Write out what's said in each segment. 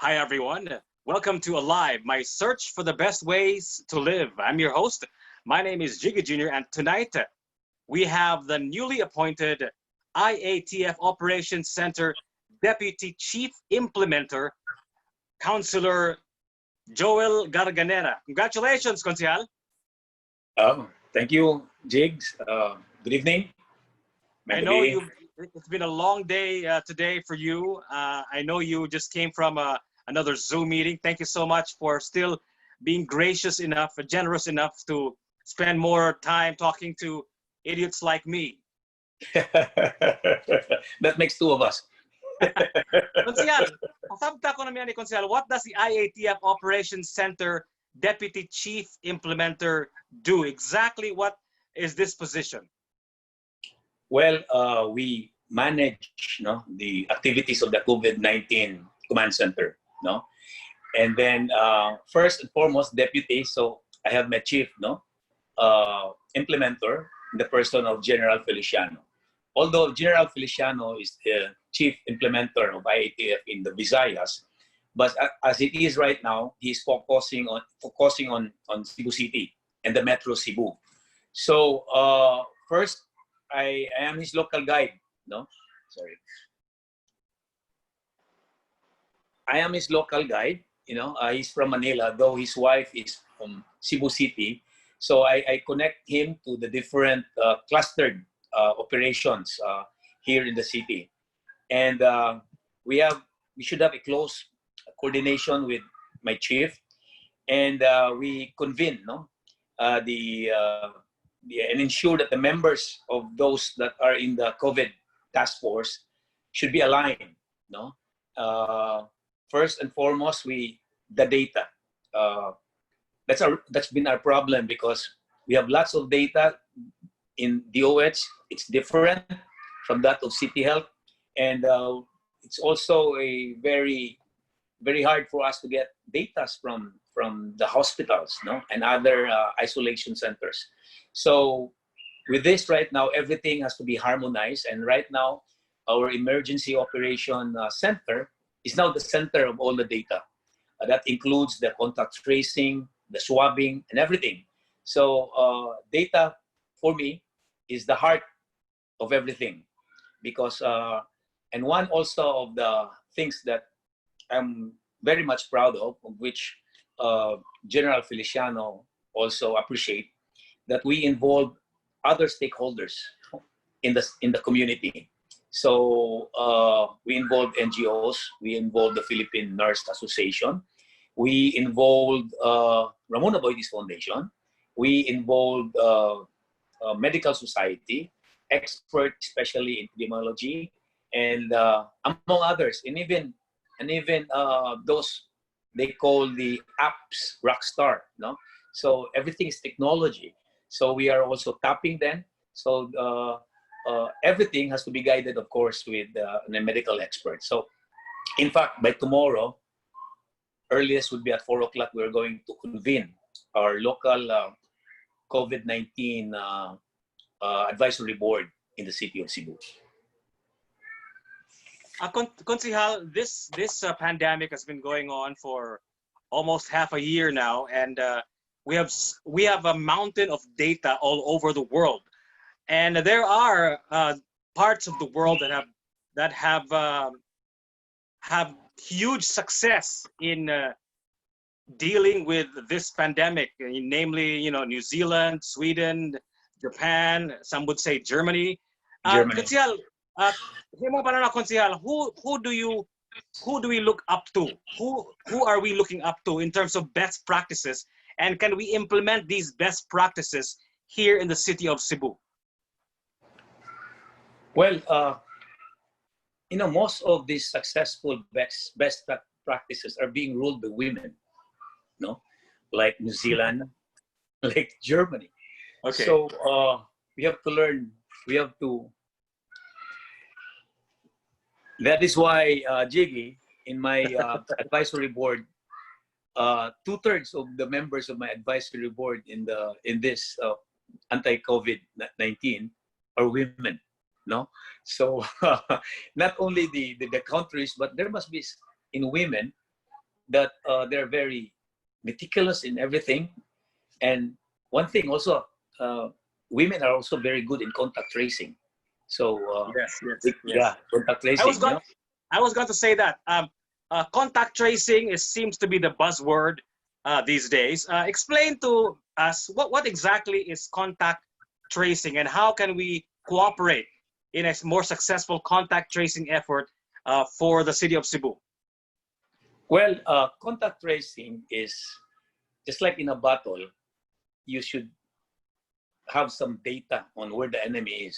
Hi, everyone. Welcome to Alive, my search for the best ways to live. I'm your host. My name is Jiggy Jr., and tonight we have the newly appointed IATF Operations Center Deputy Chief Implementer, Councillor Joel Garganera. Congratulations, Councillor. Thank you, Jigs. Good evening. I know it's been a long day today for you. I know you just came from another Zoom meeting. Thank you so much for still being gracious enough, generous enough to spend more time talking to idiots like me. That makes two of us. Konsehal, pasabta ko naman ni Konsehal, what does the IATF Operations Center Deputy Chief Implementer do? Exactly what is this position? Well, we manage the activities of the COVID-19 Command Center. And then first and foremost, deputy. So I have my chief implementer in the person of General Feliciano. Although General Feliciano is the chief implementer of IATF in the Visayas, but as it is right now, he's focusing on Cebu City and the Metro Cebu. So first, I am his local guide. I am his local guide. He's from Manila, though his wife is from Cebu City. So I connect him to the different clustered operations here in the city. And we should have a close coordination with my chief. And we convene and ensure that the members of those that are in the COVID task force should be aligned. First and foremost, the data. That's been our problem because we have lots of data in DOH. It's different from that of City Health, and it's also a very, very hard for us to get data from the hospitals, and other isolation centers. So with this right now, everything has to be harmonized. And right now, our emergency operation center is now the center of all the data. That includes the contact tracing, the swabbing, and everything. So data for me is the heart of everything. Because, and one also of the things that I'm very much proud of which General Feliciano also appreciate, that we involve other stakeholders in the community. So we involve NGOs, we involve the Philippine Nurse Association, we involve Ramona Boitis Foundation, we involve medical society, experts especially in epidemiology, and among others, and even those they call the apps rockstar. So everything is technology. So we are also tapping them. So everything has to be guided, of course, with a medical expert. So in fact, by tomorrow, earliest would be at 4 o'clock, we're going to convene our local COVID-19 advisory board in the city of Cebu. Konsehal, this pandemic has been going on for almost half a year now, and we have a mountain of data all over the world, and there are parts of the world that have huge success in dealing with this pandemic, namely New Zealand, Sweden, Japan, some would say Germany. Konsehal, who do we look up to? Who are we looking up to in terms of best practices? And can we implement these best practices here in the city of Cebu? Well, most of these successful best practices are being ruled by women, like New Zealand, like Germany. Okay. So we have to learn. That is why, Jiggy, in my advisory board, 2/3 of the members of my advisory board in this anti-COVID-19 are women. So not only the countries, but there must be in women that they're very meticulous in everything. And one thing also, women are also very good in contact tracing. So Yes, yes, yeah, yes. contact I was tracing. going, I was going to say that contact tracing seems to be the buzzword these days. Explain to us what exactly is contact tracing and how can we cooperate in a more successful contact tracing effort for the city of Cebu. Well, contact tracing is just like in a battle. You should have some data on where the enemy is.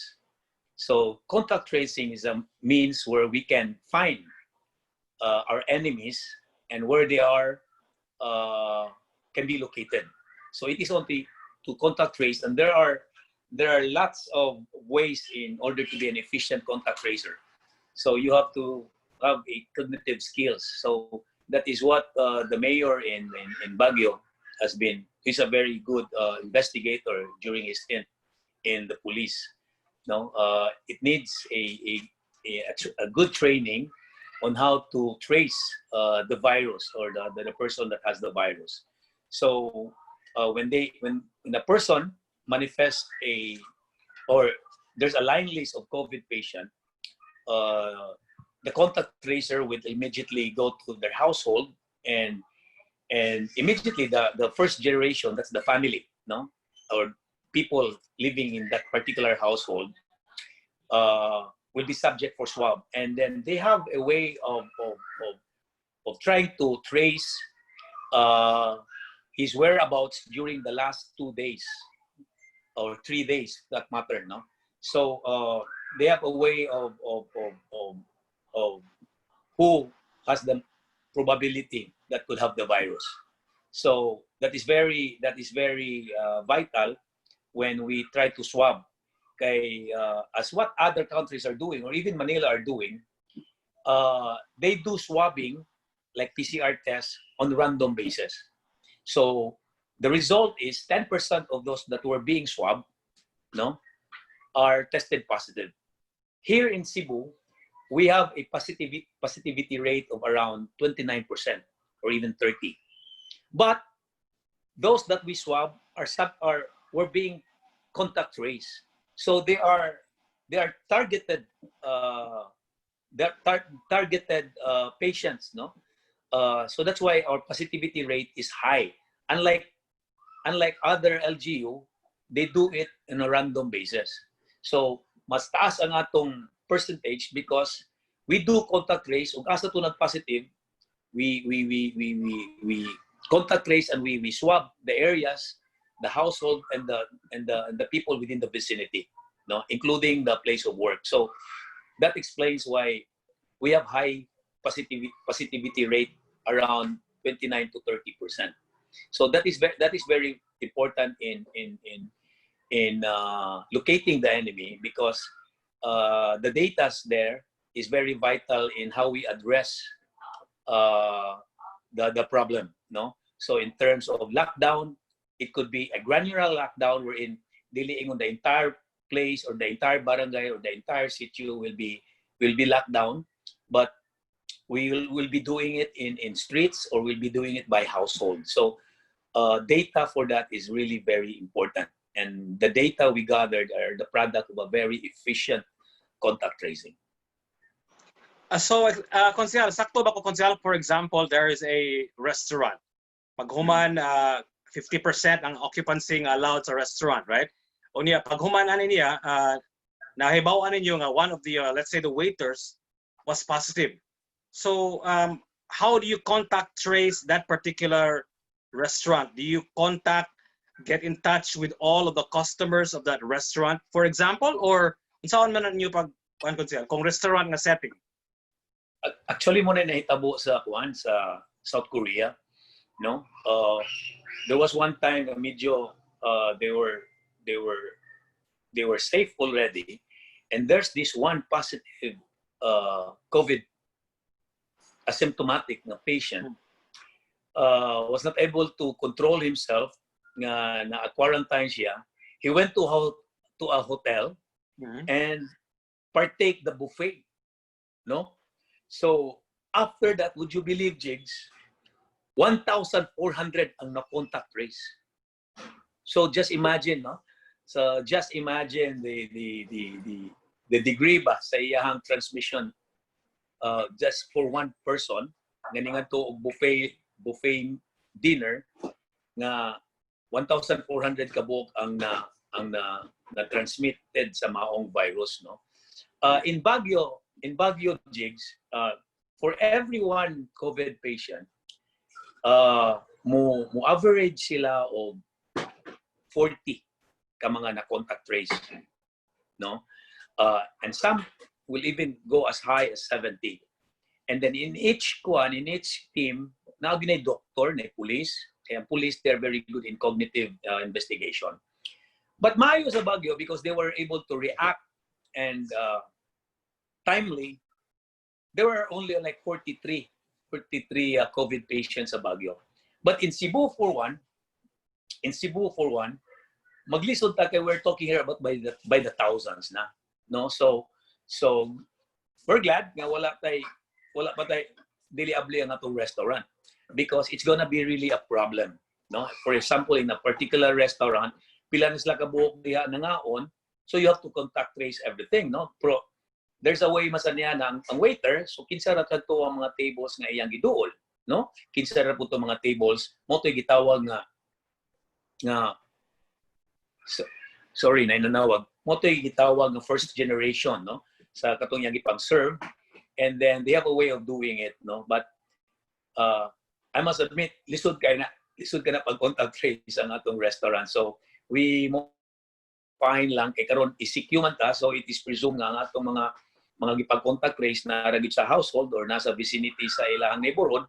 So contact tracing is a means where we can find our enemies and where they are can be located. So it is only to contact trace, and there are lots of ways in order to be an efficient contact tracer. So you have to have a cognitive skills. So that is what the mayor in Baguio has been. He's a very good investigator during his stint in the police. No, it needs a good training on how to trace the virus or the person that has the virus. So when a person manifests or there's a line list of COVID patient, the contact tracer will immediately go to their household and immediately the first generation, that's the family, no, or people living in that particular household will be subject for swab, and then they have a way of trying to trace his whereabouts during the last 2 days or 3 days, that matter, no. So they have a way of who has the probability that could have the virus. So that is very vital when we try to swab. Okay, as what other countries are doing, or even Manila are doing, they do swabbing like PCR tests on a random basis. So the result is 10% of those that were being swabbed, no, are tested positive. Here in Cebu, we have a positivity rate of around 29% or even 30%. But those that we swab were being contact traced. So they are targeted targeted patients, no. So that's why our positivity rate is high. Unlike other LGU, they do it on a random basis. So mas taas ang atong percentage because we do contact trace. Ug asa to nag-positive, we contact trace and we swab the areas, the household, and the people within the vicinity, no, including the place of work. So that explains why we have high positivity rate around 29 to 30%. So that is very important in locating the enemy, because the data there is very vital in how we address the problem, no. So in terms of lockdown, it could be a granular lockdown wherein dealing on the entire place or the entire barangay or the entire city will be locked down, but we will be doing it in streets, or we'll be doing it by household. So data for that is really very important, and the data we gathered are the product of a very efficient contact tracing. So, Konsehal, sakto ba ko, Konsehal, for example, there is a restaurant. Paghuman, 50% ang occupancy nga allowed sa restaurant, right? O niya, paghuman ani niya, nahibawan ninyo nga one of the, let's say, the waiters was positive. So, how do you contact trace that particular restaurant? Do you get in touch with all of the customers of that restaurant, for example, or saan man ninyo kung restaurant nga setting? Actually, mo na nahitabo sa South Korea, no. There was one time medyo they were safe already, and there's this one positive COVID asymptomatic na patient was not able to control himself, na quarantine siya. He went to a hotel and partake the buffet, no. So after that, would you believe, Jigs, 1,400 ang na-contact trace. So just imagine, no? So just imagine the degree ba sa iyang transmission just for one person. Ganingan to buffet dinner nga 1,400 kabuok ang na transmitted sa maong virus, no? In Baguio Jigs, for every one COVID patient, mo average sila og 40 ka mga na-contact trace, no? And some will even go as high as 70. And then in each team, na ginay doctor, na police, kaya police, they're very good in cognitive investigation. But maayo sa Baguio, because they were able to react and timely, there were only like 43 COVID patients sa Baguio. But in Cebu for one, maglisod ta kay we're talking here about by the thousands na, no? So we're glad nga wala pa tay dili abli ang atong restaurant, because it's gonna be really a problem, no? For example, in a particular restaurant, pila na sila kabuok diha nangaon, so you have to contact trace everything, no? Pero there's a way masaniya na ang waiter, so kinsa ra kadto ang mga tables nga iyang giduol, no? Kinsa ra po to mga tables mo to'y gitawag nga sorry na inanawag mo to'y gitawag nga first generation, no? Sa katong yang ipang-serve, and then they have a way of doing it, no? But I must admit, lisod ka na pag contact trace ang atong restaurant. So we mo fine lang kay karon ICQ man ta, so it is presumed nga ang atong mga gipag-contact trace na ragid sa household or nasa vicinity sa ilang neighborhood,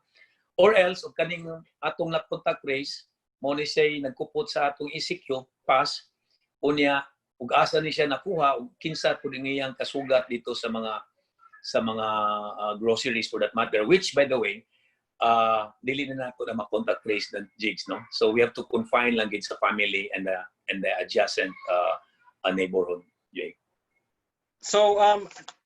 or else og kaning atong na-contact trace mo ni say nagkupot sa atong ICQ pass unya ug asa ni siya nakuha ug kinsa pud iyang kasugat dito sa mga groceries for that matter, which by the way dili na nato na ma-contact trace ng Jigs, no? So we have to confine lang gid sa family and the adjacent neighborhood, Jake. So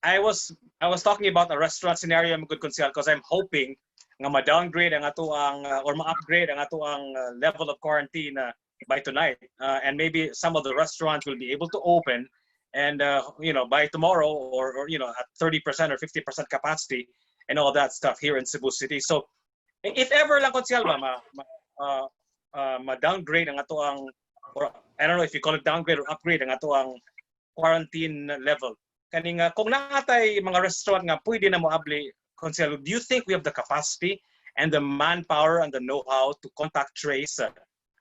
I was talking about a restaurant scenario, I'm good consel, because I'm hoping nga ma-downgrade ang ato ang or ma-upgrade ang ato ang level of quarantine by tonight, and maybe some of the restaurants will be able to open and by tomorrow, or at 30% or 50% capacity and all that stuff here in Cebu City. So if ever lang konsyal ba ma-downgrade ang ato ang, or I don't know if you call it downgrade or upgrade ang ato ang quarantine level, kaning kung naatay mga restaurant nga pwede na mo abli, konsyal, do you think we have the capacity and the manpower and the know-how to contact trace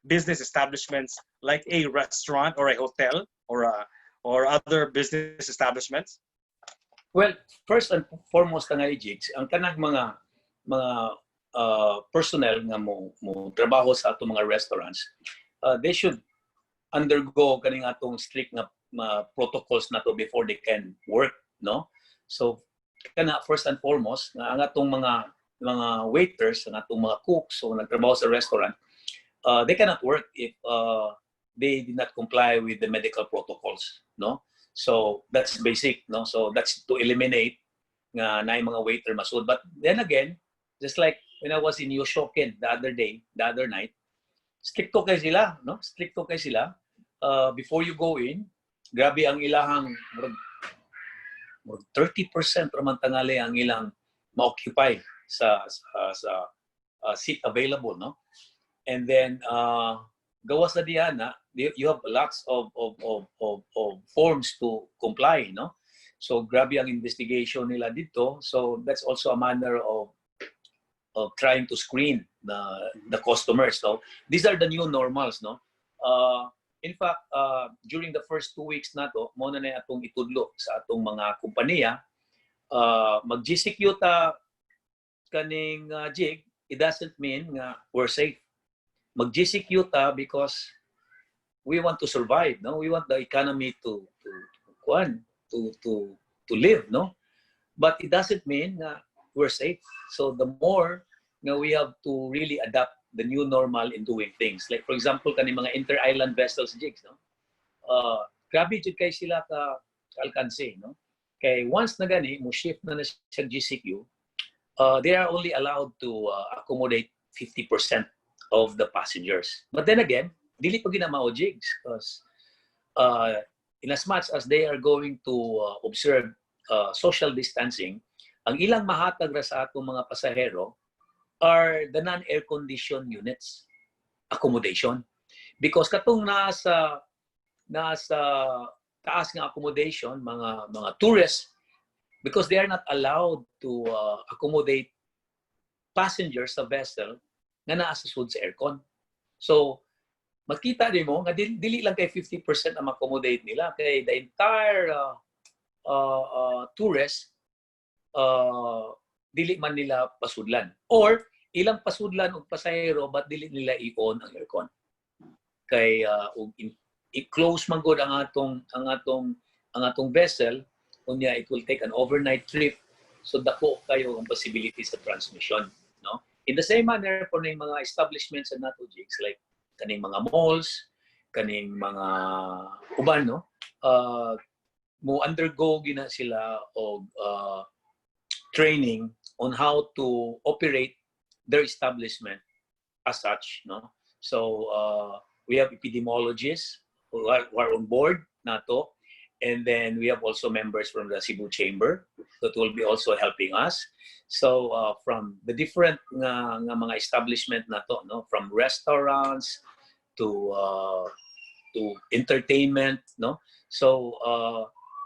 business establishments like a restaurant or a hotel or other business establishments? Well, first and foremost nga Jigs, ang kanang mga personnel nga mo trabaho sa atong mga restaurants, they should undergo kaning atong strict nga protocols na to before they can work, no? So kana first and foremost nga ang atong mga waiters, ang atong mga cooks so nagtrabaho sa restaurant, they cannot work if they did not comply with the medical protocols, no? So that's basic, no? So that's to eliminate nga na mga waiter masud. But then again, just like when I was in Yoshokin the other night, stricto kay sila, no? Stricto kay sila. Before you go in, grabe ang ilahang 30% raman tangali ang ilang ma-occupy sa seat available, no? And then gawas na diana, you have lots of forms to comply, no? So grabe ang investigation nila dito. So that's also a manner of trying to screen the customers. So these are the new normals, no? In fact, during the first 2 weeks na to, mo na atong itudlo sa atong mga kompanya, mag-GCQ ta kaning Jig, it doesn't mean nga we're safe. Mag-GCQ ta because we want to survive, no? We want the economy to live, no? But it doesn't mean nga we're safe. So the more we have to really adapt the new normal in doing things. Like for example, kani mga inter-island vessels, Jigs, no? Grabe jud kay sila ka alkanse, no? Kay once na gani mo shift na siya GCQ, they are only allowed to accommodate 50% of the passengers. But then again, dili pa ginamao jigs because in as much as they are going to observe social distancing, ang ilang mahatag ra sa atong mga pasahero are the non-air conditioned units accommodation. Because katong nasa taas ng accommodation, mga tourists, because they are not allowed to accommodate passengers sa vessel na nasa sud sa aircon. So, makita din mo, nga dili lang kay 50% ang accommodate nila. Kay the entire tourists, dili man nila pasudlan. Or, ilang pasudlan og pasahero, but dili nila i-on ang aircon. Kay i-close man gud ang atong vessel, kunya it will take an overnight trip, so dako kayo ang possibility sa transmission, no? In the same manner po ng mga establishments sa NATO jigs, like kaning mga malls, kaning mga uban, no? Mo undergo gina sila og training on how to operate their establishment as such, no? So we have epidemiologists who are on board NATO, and then we have also members from the Cebu Chamber that will be also helping us. So from the different nga mga establishment NATO, no, from restaurants to entertainment, no. So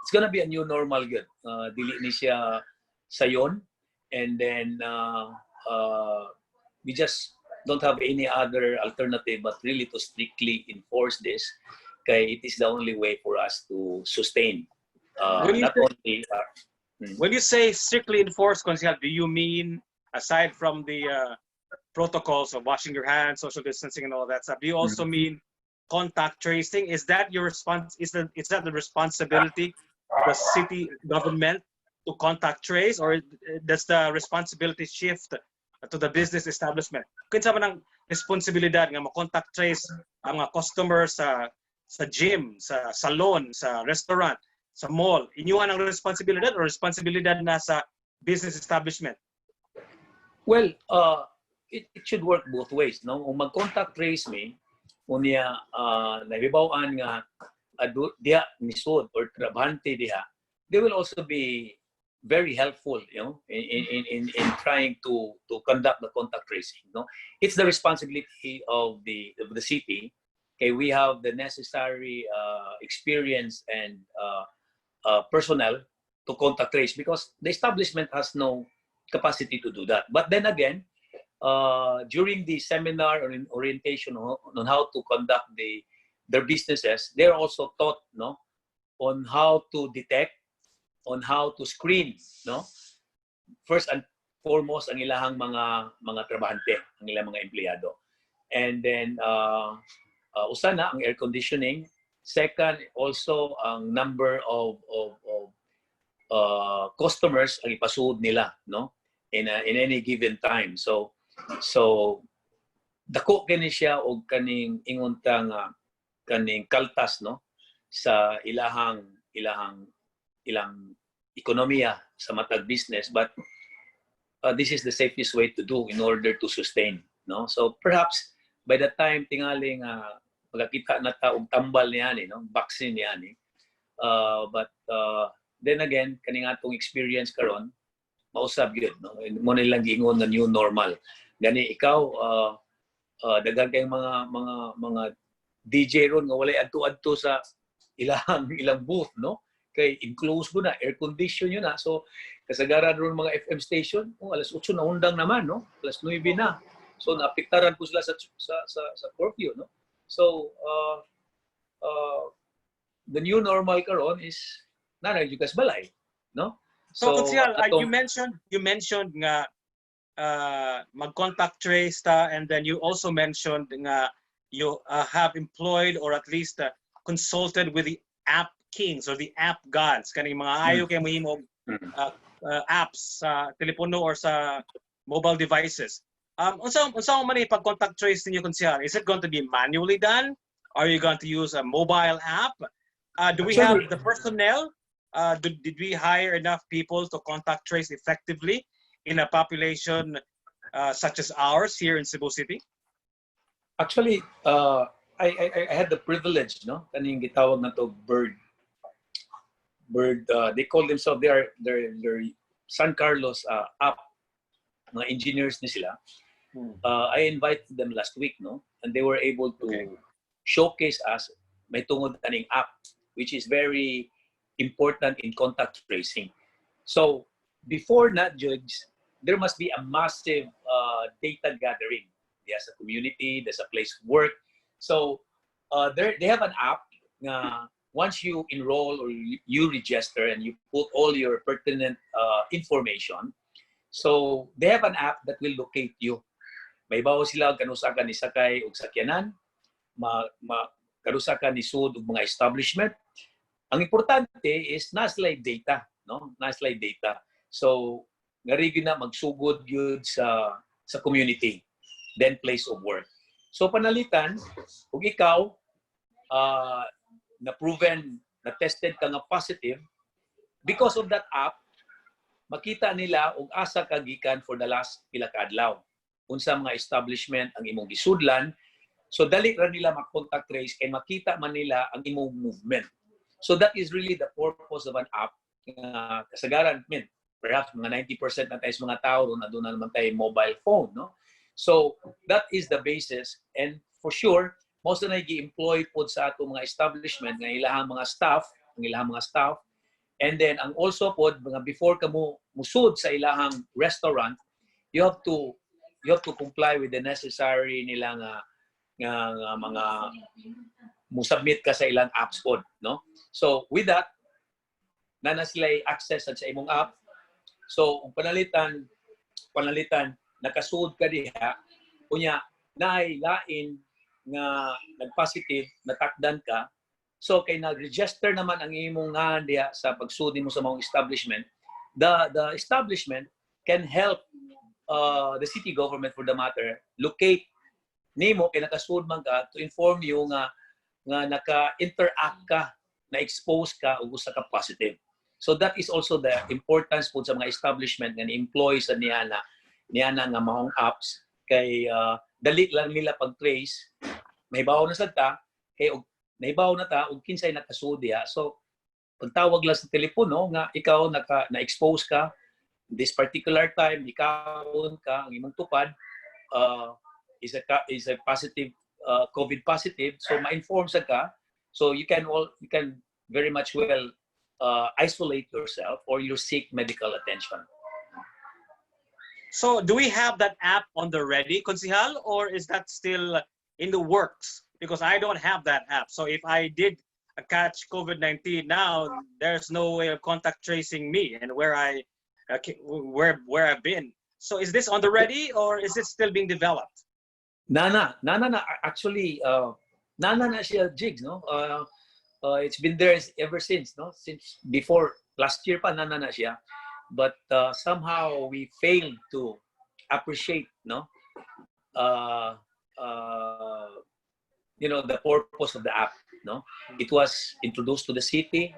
it's gonna be a new normal good. Dili ni siya sayon, and then we just don't have any other alternative but really to strictly enforce this. Okay, it is the only way for us to sustain. When you say strictly enforced, Consial, do you mean aside from the protocols of washing your hands, social distancing, and all that stuff, do you also mean contact tracing? Is that your response? Is that the responsibility of the city government to contact trace, or does the responsibility shift to the business establishment? Kinsa man ang responsibilidad nga ma-contact trace ang mga customers sa gym, sa salon, sa restaurant, sa mall? Inyuhan ang responsibilidad o responsibilidad na sa business establishment? Well, it should work both ways, no? Kung mag-contact trace me, unya nahibawan nga diha misud or trabahante diha, they will also be very helpful, you know, in trying to conduct the contact tracing. No, it's the responsibility of the city. Okay, we have the necessary experience and personnel to contact trace because the establishment has no capacity to do that. But then again, during the seminar or in orientation on how to conduct their businesses, they're also taught, no, on how to detect, on how to screen, no? First and foremost ang ilahang mga trabahante, ang ilang mga empleyado. And then usa na ang air conditioning. Second, also ang number of customers ang ipasud nila, no? In any given time. So dako kini siya og kaning ingon ta nga kaning kaltas, no, sa ilang ekonomiya sa matag business, but this is the safest way to do in order to sustain, no? So perhaps by the time tingali nga magakita na ta og tambal niyan, no, vaccine niyan, but then again kaning atong experience karon mausab gyud, no, mo nilang giingon nga new normal. Gani ikaw daghan kay mga DJ ron nga walay adto-adto sa ilang booth, no? Kay enclosed mo na, air condition yun na. So, kasagaran ron mga FM station, alas 8 na undang naman, no? Alas 9 na. So, naapektaran po sila sa curfew, no? So, the new normal karon is nanagjukas balay, no? So Consial, you mentioned nga mag-contact trace ta, and then you also mentioned nga you have employed or at least consulted with the app kings or the app gods, kaning mga ayo kay mahimong apps sa telepono or sa mobile devices. Unsa man ni pag-contact trace ninyo, Consial? Is it going to be manually done? Are you going to use a mobile app? Do we have the personnel? Did we hire enough people to contact trace effectively in a population such as ours here in Cebu City? Actually, I had the privilege, no? Kaning gitawag na to bird. They call themselves, they're San Carlos app. Mga engineers ni sila. I invited them last week, no? And they were able to showcase us may tungod kaning app, which is very important in contact tracing. So before not judge, there must be a massive data gathering. There's a community, there's a place of work. So they have an app. Once you enroll or you register and you put all your pertinent information, so they have an app that will locate you. May bawo sila kanusa ka ni sakay og sakyanan, kanusa ka ni sud og mga establishment. Ang importante is naslay data, no? Naslay data. So ngari gyud na magsugod gyud sa community, then place of work. So panalitan ug ikaw na proven, na tested ka nga positive, because of that app, makita nila og asa ka gikan for the last pila ka adlaw. Unsa mga establishment ang imong gisudlan. So dali ra nila mag-contact trace kay makita man nila ang imong movement. So that is really the purpose of an app. Kasagaran, perhaps mga 90% na tayo mga tao na doon na naman tayo mobile phone, no? So that is the basis, and for sure most na gi-employ pod sa ato mga establishment ng ilahang mga staff, and then ang also pod mga before ka mo musud sa ilahang restaurant, you have to comply with the necessary nila nga mga mo-submit ka sa ilang apps pod, no? So with that na sila access sa imong app. So panalitan nakasud ka diha unya naay lain nga nag-positive, natakdan ka. So kay nag-register naman ang imong nga diha sa pagsudi mo sa mga establishment, the establishment can help the city government for the matter locate nimo kay nakasud man ka to inform you nga naka-interact ka, na-expose ka ug usa ka positive. So that is also the importance po sa mga establishment nga ni-employ sa niya nga mahong apps kay dali lang nila pag-trace. Mahibaw na sad ta kay nahibaw na ta og kinsay nakasud diha. So pagtawag lang sa telepono nga ikaw na-expose ka this particular time, ikawon ka ang imong tupad is a positive COVID positive, so ma-inform sa ka, so you can very much well isolate yourself or you seek medical attention. So do we have that app on the ready, Konsihal, or is that still in the works? Because I don't have that app. So if I did catch COVID-19 now, there's no way of contact tracing me and where I've been. So is this on the ready or is it still being developed? Nana. Actually, nana na siya jigs, no? It's been there ever since, no? Since before last year pa nana na siya. But somehow we failed to appreciate, no? The purpose of the app, no? It was introduced to the city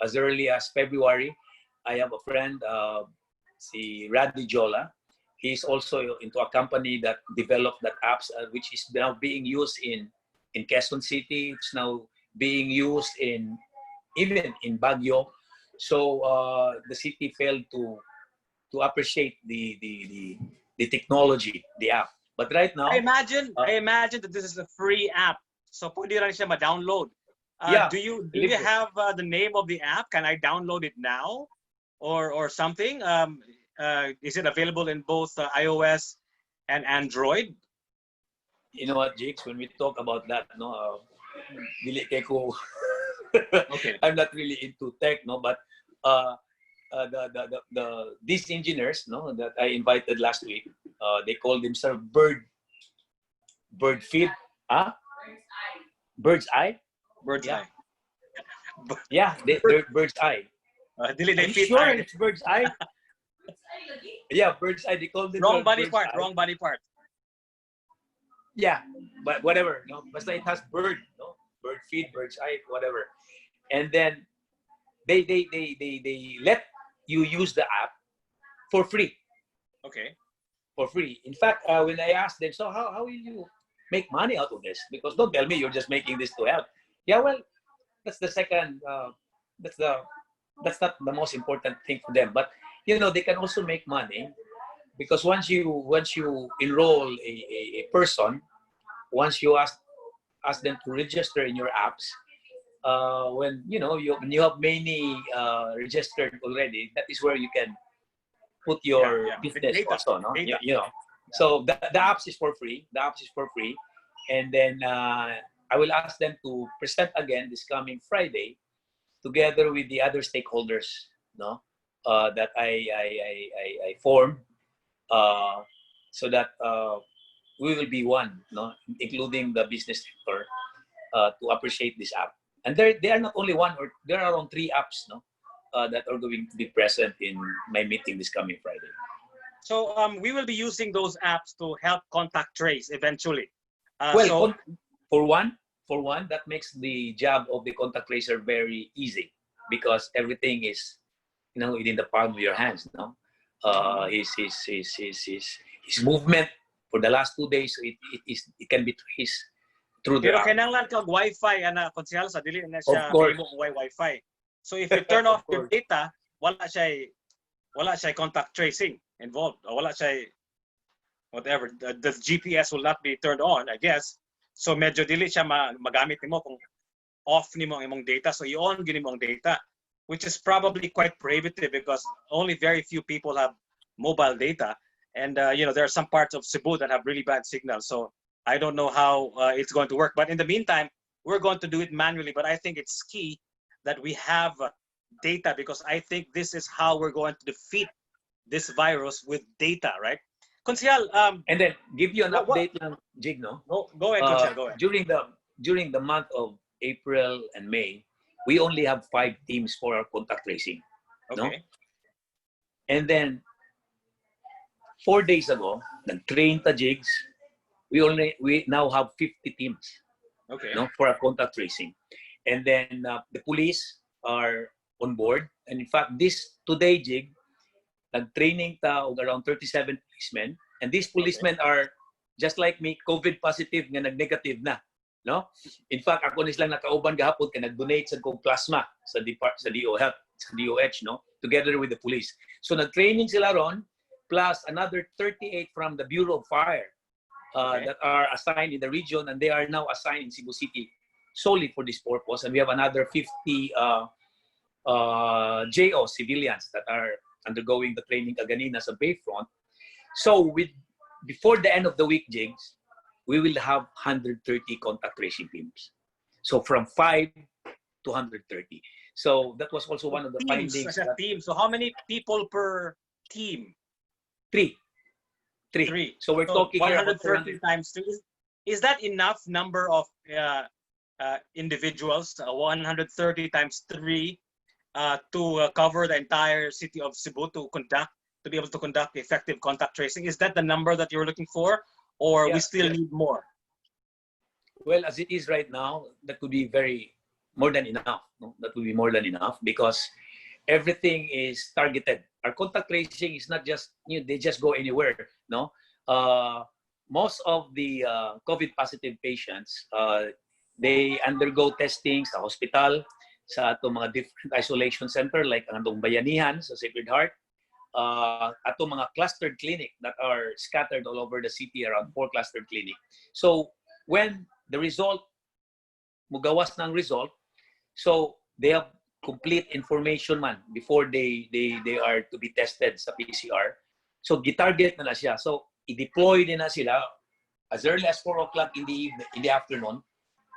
as early as February. I have a friend, si Radley Jola. He's also into a company that developed that apps, which is now being used in Quezon City. It's now being used even in Baguio. So the city failed to appreciate the technology, the app. But right now, I imagine that this is a free app. So pwede rin siya ma-download. Do you have the name of the app? Can I download it now, or something? Is it available in both iOS and Android? You know what, Jakes? When we talk about that, no, dili kay ko. Okay. I'm not really into tech, no, but these engineers, no, that I invited last week, they call themselves bird feed, bird's eye. Bird's eye. Yeah, they're bird's eye. Are you sure it's bird's eye? Yeah, bird's eye. They call them wrong body part. Yeah, but whatever. No, but it has bird. No, bird feed, bird's eye, whatever. And then they let you use the app for free. Okay. for free. In fact, when I asked them, so how will you make money out of this? Because don't tell me you're just making this to help. Yeah, well, that's the second. That's not the most important thing for them. But you know, they can also make money because once you enroll a person, once you ask them to register in your apps, when when you have many registered already, that is where you can put your business Data, also, no? data. So the apps is for free. The apps is for free, and then I will ask them to present again this coming Friday, together with the other stakeholders, no, that I formed, so that we will be one, no, including the business sector, to appreciate this app. And they are not only one, or there are around 3 apps, no, that are going to be present in my meeting this coming Friday. So we will be using those apps to help contact trace eventually. Well, for one, that makes the job of the contact tracer very easy because everything is, within the palm of your hands. No, his movement for the last 2 days, it can be traced through the Pero app. kailangan kag Wi-Fi ana konsehal sa dili na siya Of course. Wi-Fi. So if you turn off your data, wala siya contact tracing involved. O wala siya whatever. The GPS will not be turned on, I guess. So medyo dili siya magamit nimo kung off nimo ang imong data. So i-on gyud nimo ang data, which is probably quite prohibitive because only very few people have mobile data. And there are some parts of Cebu that have really bad signal. So I don't know how it's going to work. But in the meantime, we're going to do it manually. But I think it's key that we have data because I think this is how we're going to defeat this virus with data, right? Konsehal, and then give you an update on Jig, no? Go ahead, Konsehal, go ahead. During the month of April and May, we only have 5 teams for our contact tracing. Okay. No? And then 4 days ago, nag-train ta Jigs. We now have 50 teams. Okay. No, for our contact tracing. And then the police are on board. And in fact, today, Jig, nag-training ta og around 37 policemen. And these policemen are just like me, COVID positive nga nag-negative na. No? In fact, ako nislang nakauban gahapon kay nag-donate sa kong plasma sa DOH, no? Together with the police. So nag-training sila ron, plus another 38 from the Bureau of Fire that are assigned in the region, and they are now assigned in Cebu City solely for this purpose. And we have another 50 JO civilians that are undergoing the training kaganina sa Bayfront. So before the end of the week, Jigs, we will have 130 contact tracing teams. So from 5 to 130. So that was also one of the findings. As a team. So how many people per team? 3. So we're talking 130 times 2. Is that enough number of individuals? 130 times 3 to cover the entire city of Cebu to be able to conduct effective contact tracing. Is that the number that you're looking for, or we still need more? Well, as it is right now, that could be more than enough. No? That would be more than enough because everything is targeted. Our contact tracing is not just, they just go anywhere. No, most of the COVID positive patients, they undergo testing sa hospital, sa atong mga different isolation center like ang atong Bayanihan sa Sacred Heart, atong mga clustered clinic that are scattered all over the city, around 4 clustered clinic. So when the result, mugawas ng result, so they have complete information man before they are to be tested sa PCR. So gitarget na siya. So i-deploy din na sila as early as 4 o'clock in the afternoon.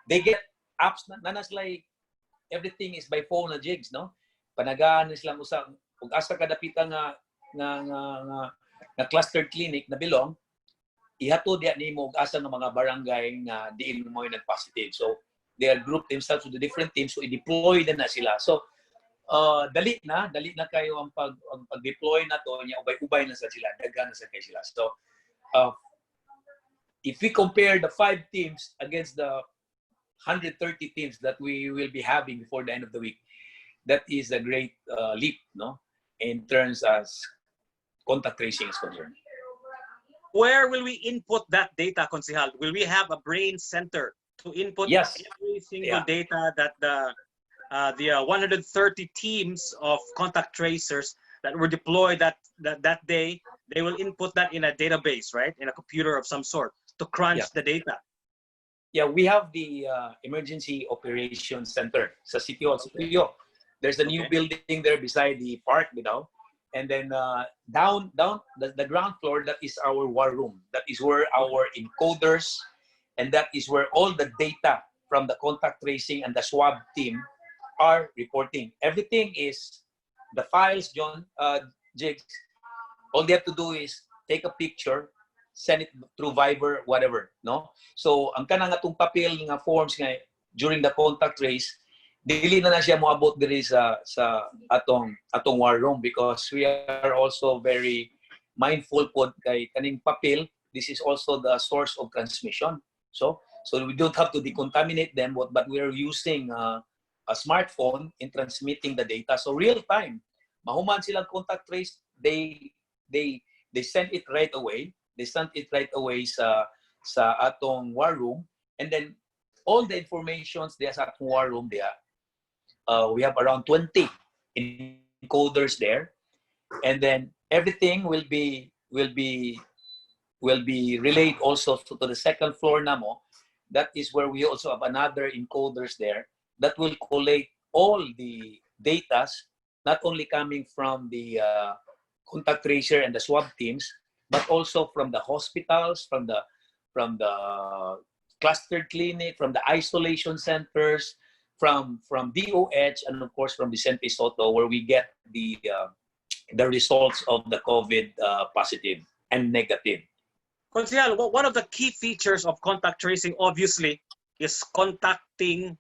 They get apps na like everything is by phone na Jigs, no? Panagaan na sila usang ug asa kadapita nga clustered clinic na bilong, ihatod diya nimo ug asa ng mga barangay nga diin mo yung nag-positive. So they are grouped themselves to the different teams, so i-deploy din na sila. So dali na kayo ang pag-deploy na to niya, ubay-ubay na sa sila, daghan na sa kay sila. So if we compare the 5 teams against the 130 teams that we will be having before the end of the week, that is a great leap, no, in terms as contact tracing is concerned. where will we input that data, Konsihal? Will we have a brain center to input Yes. every single data that the 130 teams of contact tracers that were deployed that day, they will input that in a database, right? In a computer of some sort to crunch the data. Yeah, we have the Emergency Operations Center sa City Hall. There's a new building there beside the park, you know. And then down the ground floor, that is our war room. That is where our encoders, and that is where all the data from the contact tracing and the swab team are reporting. Everything is the files, John, Jigs. All they have to do is take a picture, send it through Viber, whatever, no? So, ang kanang atong papel nga forms nga during the contact trace, dili na siya moabot diri sa atong war room, because we are also very mindful pod kay kaning papel. This is also the source of transmission. So we don't have to decontaminate them, but we are using a smartphone in transmitting the data. So real time, mahuman silang contact trace, they send it right away. They send it right away sa atong war room, and then all the informations there sa atong war room there. We have around 20 encoders there, and then everything will be relayed also to the second floor namo. That is where we also have another encoders there that will collate all the data, not only coming from the contact tracer and the swab teams, but also from the hospitals, from the clustered clinic, from the isolation centers, from DOH, and of course from Vicente Soto, where we get the results of the COVID positive and negative. Konsihal, one of the key features of contact tracing, obviously, is contacting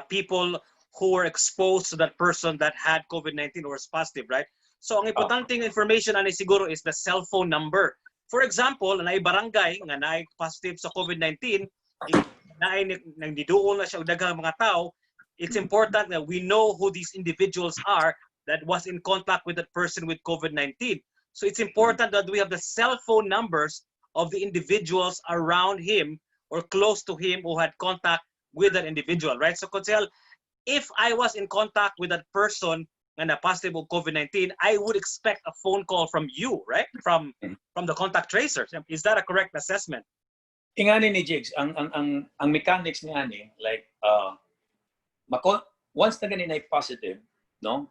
people who were exposed to that person that had COVID-19 or was positive, right? So ang importanteng information ani siguro is the cell phone number. For example, na barangay nga na positive sa COVID-19, na nagdiduol na siya og daghang mga tao, it's important that we know who these individuals are that was in contact with that person with COVID-19. So it's important that we have the cell phone numbers of the individuals around him or close to him who had contact with that individual, right? So Konsihal, if I was in contact with that person and a positive of COVID-19, I would expect a phone call from you, right? From the contact tracers. Is that a correct assessment? Ingani ni Jigs, ang mechanics ni ani, like once na ganin ay positive, no?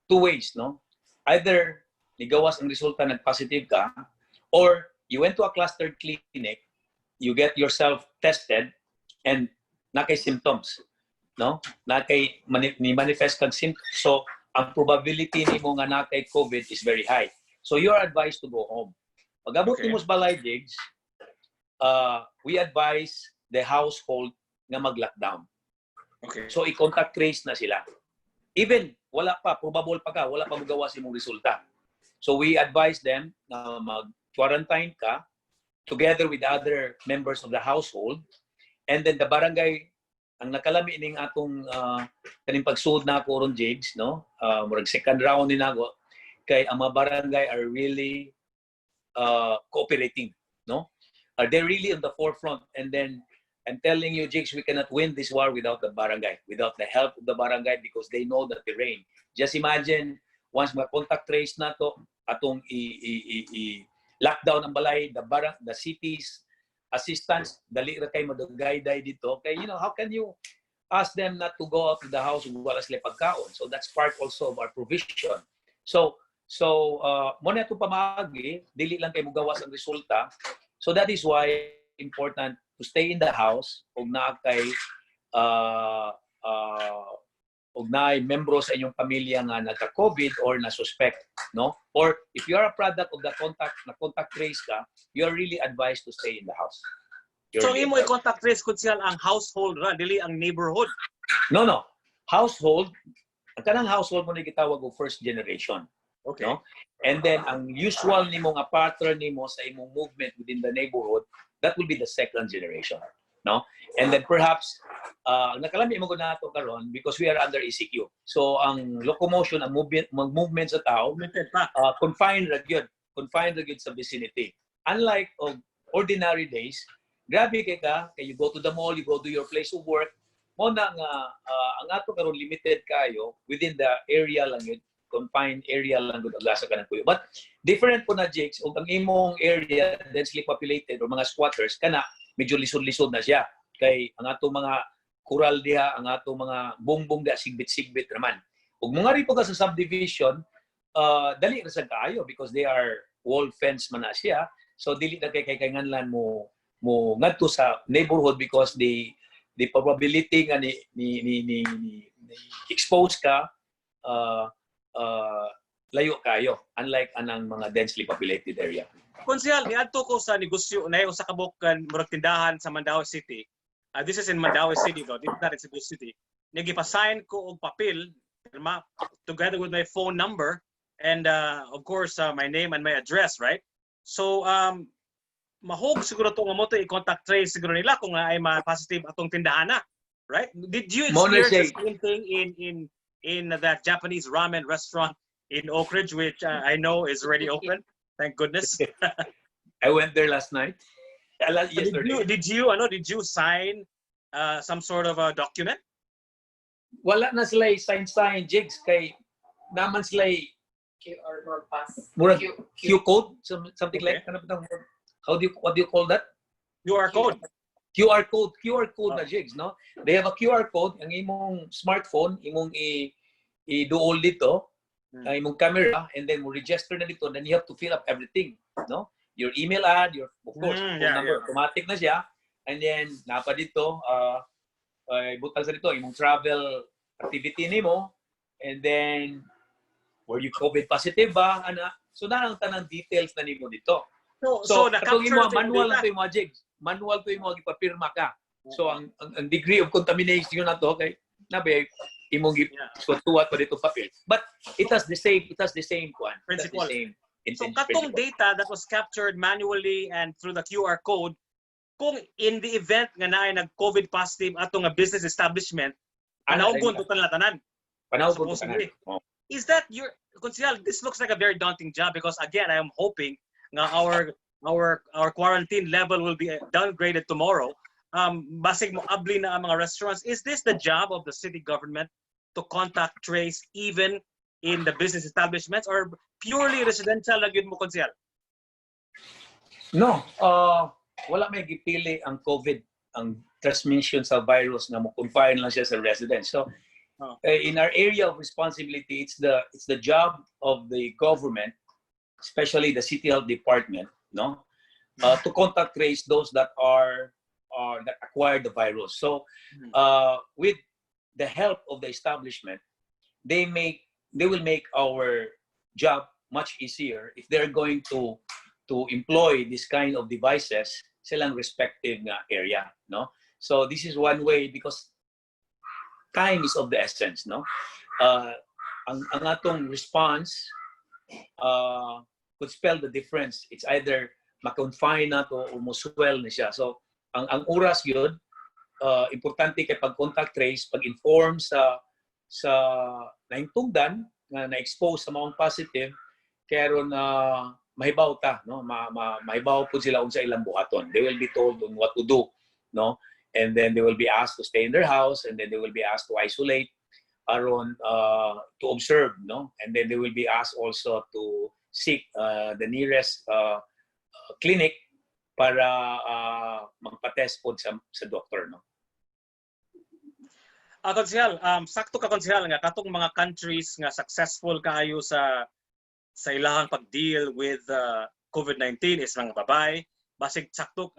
Two ways, no? Either ligawas ang resulta nag-positive ka, or you went to a clustered clinic, you get yourself tested, and nakay symptoms, no? Nakay manifest kang symptoms. So, ang probability ni mo nga nakay COVID is very high. So, you're advised to go home. Pag-abot ni mo sa balay, Jigs, we advise the household nga mag-lockdown. Okay. So, i-contact trace na sila. Even, wala pa, probable pa ka, wala pa magawa si mong resulta. So, we advise them na mag-quarantine ka together with other members of the household. And then the barangay, ang nakalami ning atong kaning pagsuod na ako ron, Jigs, no? Murag second round ni nago, kay ang mga barangay are really cooperating, no? They're really on the forefront. And then I'm telling you, Jigs, we cannot win this war without the barangay, without the help of the barangay, because they know the terrain. Just imagine, once ma-contact trace na to, atong lockdown ang balay, the city's assistance, dali ra kay madugayday dito. Kay, you know, how can you ask them not to go out to the house wala sila pagkaon? So that's part also of our provision. So mo na ito pamagi, dili lang kay mugawas ang resulta. So that is why important to stay in the house ug naa kay ug naay membro sa inyong pamilya nga nagka-COVID or na-suspect, no? Or if you are a product of the contact trace ka, you are really advised to stay in the house. So imo i-contact trace Konsihal ang household ra, dili ang neighborhood. No. Household, ang kanang household mo na gitawag og first generation. Okay. No? And then ang usual nimo nga pattern nimo sa imong movement within the neighborhood, that will be the second generation, no? And then perhaps nakalami mo na ato karon because we are under ECQ. So ang locomotion, ang movement sa tao, confined ra gyud sa vicinity. unlike ordinary days, grabe kay you go to the mall, you go to your place of work, mo na nga ang ato karon limited kayo within the area lang yun, confined area lang gud asa ka kuyo. But different po na jigs, ug ang imong area densely populated or mga squatters kana medyo lisod-lisod na siya. Kay ang ato mga kural diha, ang ato mga bongbong da sigbit-sigbit naman. Ug mga ri po ka sa subdivision, dali ra sa kaayo because they are wall fence man na siya. So dili na kay nganlan mo ngadto sa neighborhood because the probability nga ni expose ka layo kayo unlike anang mga densely populated area. Konsyal, niadto ko sa negosyo na usa ka bukan murag tindahan sa Mandaue City. This is in Mandaue City though, this is not in Cebu City. Nagipasign ko og papel together with my phone number and of course my name and my address, right? So mahog siguro to nga mo to i-contact trace siguro nila kung ay ma-positive atong tindahan na, right? Did you experience the same thing in that Japanese ramen restaurant in Oak Ridge, which I know is already open? Thank goodness. I went there last night. Yesterday. Did you sign some sort of a document? Wala na sila sign jigs kay naman sila QR or pass. Q code, something Okay. like what do you call that? QR code. QR code na jigs, no? They have a QR code ang imong smartphone, imong i-duol dito, imong camera, and then mo register na dito, then you have to fill up everything, no? Your email ad, your of course phone number, automatic na siya, and then napa dito, butang sa dito imong travel activity nimo, and then were you COVID positive ba, ana? So na ang tanang details na nimo dito. So katong imo manual to imo jigs. Manual to imo gipapirma ka. So ang degree of contamination na to kay nabe imong gisuwat pa dito papel. But it has the same one. Principle. So principle. katong data that was captured manually and through the QR code, kung in the event nga naay nag-COVID positive atong nga business establishment, panaugon to tanan. Panaugon to tanan. Is that your Konsyal, this looks like a very daunting job because again I am hoping nga our quarantine level will be downgraded tomorrow. Basig mo abli na ang mga restaurants. Is this the job of the city government to contact trace even in the business establishments or purely residential lang yun mo, Konsyal? No, wala may gipili ang COVID, ang transmission sa virus na mo confine lang siya sa residents. So in our area of responsibility, it's the job of the government, especially the city health department, no, to contact trace those that that acquired the virus. So, with the help of the establishment, they will make our job much easier if they're going to employ this kind of devices silang respective area, no. So this is one way because time is of the essence, no. Ang atong response could spell the difference. It's either ma-confine na to o mo-swell na siya. So, ang oras yun, importante kay pag-contact trace, pag-inform sa naintungdan na na-expose sa mga positive, kaya ron mahibaw ta, no? Mahibaw po sila sa ilang buhaton. They will be told on what to do, no? And then they will be asked to stay in their house, and then they will be asked to isolate, aron to observe, no? And then they will be asked also to seek the nearest clinic para magpa-test po sa doctor, no? Konsyal, sakto ka Konsyal nga katong mga countries nga successful kaayo sa ilahang pag-deal with COVID-19 is mga babay. Basig sakto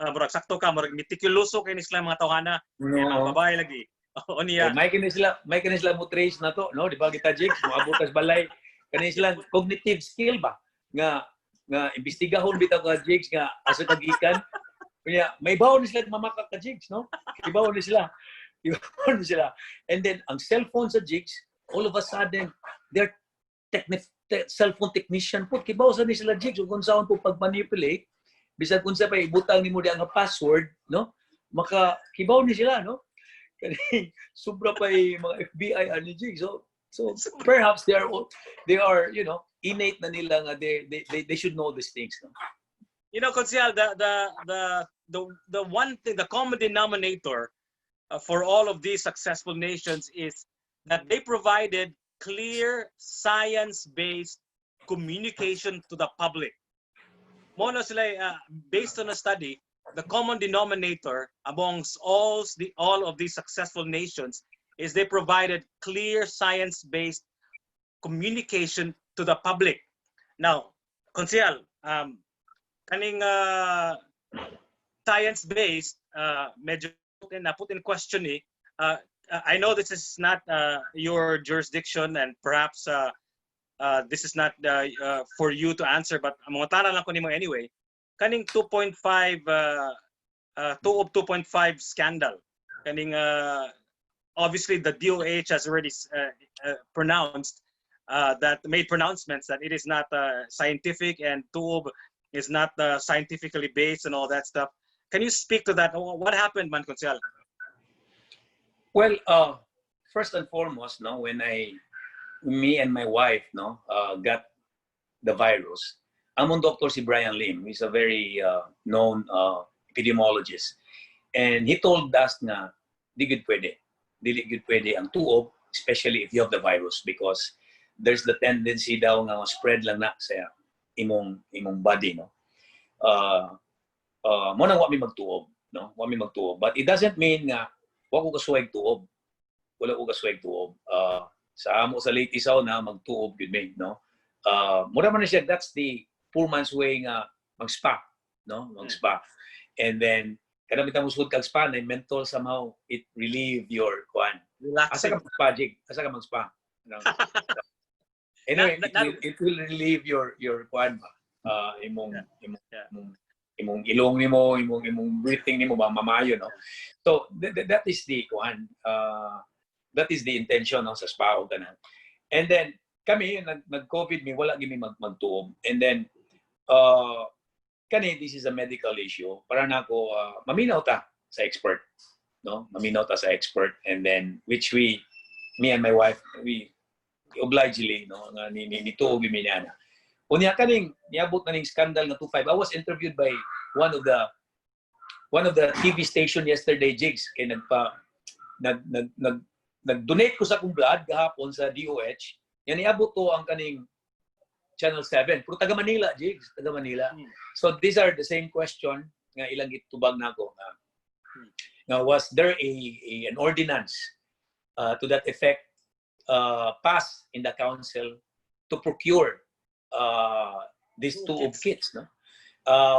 ka murag meticuloso kay ni sila mga tawhana, mga babay lagi. O niya. May kini sila mo trace na to, no? Di ba kita jigs mo abutas balay kani sila cognitive skill ba nga imbestigahon bitaw ka jigs nga asa kagikan. Kanya may bawon sila mamaka ka jigs, no? Ibawon sila. And then ang cellphone sa jigs, all of a sudden they're cellphone technician po kibaw sa ni sila jigs kung saan po pag-manipulate bisag kung sa pa ibutang nimo diha nga password, no? Maka kibaw ni sila, no? Kani sobra pa mga FBI ani jigs. So perhaps they are innate na nila nga they should know these things, no? You know, Konsyal, the one thing, the common denominator for all of these successful nations is that they provided clear science-based communication to the public. Mono sila, based on a study, the common denominator amongst all of these successful nations is they provided clear science-based communication to the public. Now, Konsyal, kaning science-based, medyo put in question eh. I know this is not your jurisdiction and perhaps this is not for you to answer, but mga tara lang ko nimo anyway. Kaning 2.5 Tuob 2.5 scandal. Kaning obviously the DOH has already pronounced made pronouncements that it is not scientific and Tuob is not scientifically based and all that stuff. Can you speak to that? What happened, Man Konsyal? Well, first and foremost, no, when me and my wife, no, got the virus, among doctor si Brian Lim, he's a very known epidemiologist, and he told us na di gud pwede ang Tuob, especially if you have the virus, because there's the tendency daw nga spread lang na sa imong body, no. Mo nang wa mi magtuob, no? Wa mi magtuob, but it doesn't mean nga wa ko kasuwag tuob. Wala ko kasuwag tuob. Sa amo sa late isaw na magtuob gud me, no? Mura man siya, that's the poor man's way nga mag-spa, no? Mag-spa. And then kada mitang usod kag spa na mental somehow it relieve your kwan. Relaxing. Asa ka mag-spa, Jig? Asa ka mag-spa? No? Anyway, it will relieve your kwan ba? Imong ilong nimo, imong breathing nimo ba mamayo, no. So that is the one, that is the intention no, sa spa o tanan. And then kami nag-COVID mi wala gimi magtuob. And then kani this is a medical issue para nako maminaw ta sa expert, no. Maminaw ta sa expert, and then which me and my wife we obligingly, no, nga ni tuob mi na. Unya kaning niabot na ning scandal na 25. I was interviewed by one of the TV station yesterday, Jigs, kay nag-donate ko sa akong blood gahapon sa DOH. Yan niabot to ang kaning Channel 7. Pero taga Manila, Jigs, taga Manila. So these are the same question nga ilang gitubag nako. Now was there an ordinance to that effect passed in the council to procure these Tuob kits, no?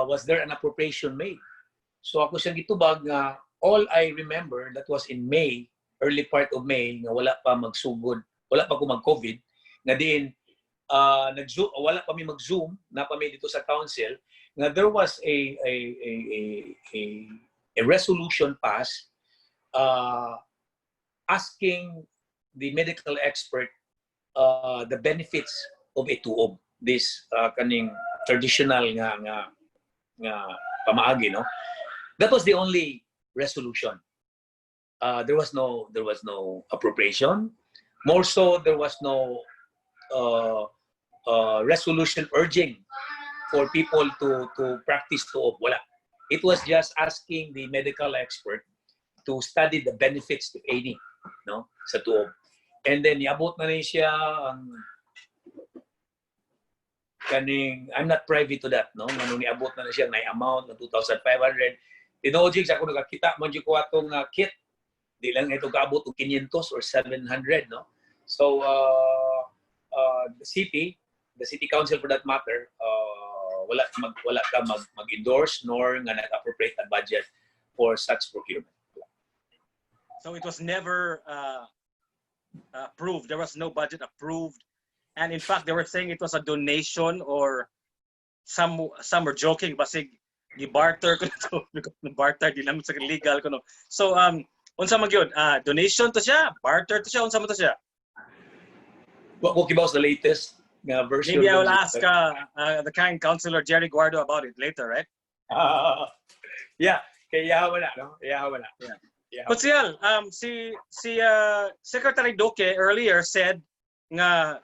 Was there an appropriation made? So ako siyang gitubag nga all I remember that was in May, early part of May, nga wala pa magsugod, wala pa ko mag-COVID, nga din wala pa mi mag-Zoom, na pa mi dito sa council, nga there was a resolution passed asking the medical expert the benefits of a Tuob, this kaning traditional nga pamaagi, no. That was the only resolution. There was no appropriation. More so, there was no resolution urging for people to practice Tuob. Wala. It was just asking the medical expert to study the benefits, if any, no, sa Tuob. And then niabot na rin siya ang kaning, I'm not privy to that, no? Nung niabot na siya na amount na 2,500. Tinojigs ako nakakita mo ko atong kit. Di lang ito kaabot og 500 or 700, no? So the city council for that matter, wala ka mag-endorse nor nga nag-appropriate a budget for such procurement. So it was never approved. There was no budget approved. And in fact, they were saying it was a donation, or some were joking, basig gi-barter ko to, barter di naman sa legal ko no. So unsa man gyud? Donation to siya, barter to siya, unsa man to siya? What about the latest version? Maybe I will ask the kind Councillor Jerry Guardo about it later, right? Yeah, kaya wala, no? Yeah. Konsyal, si Secretary Duque earlier said nga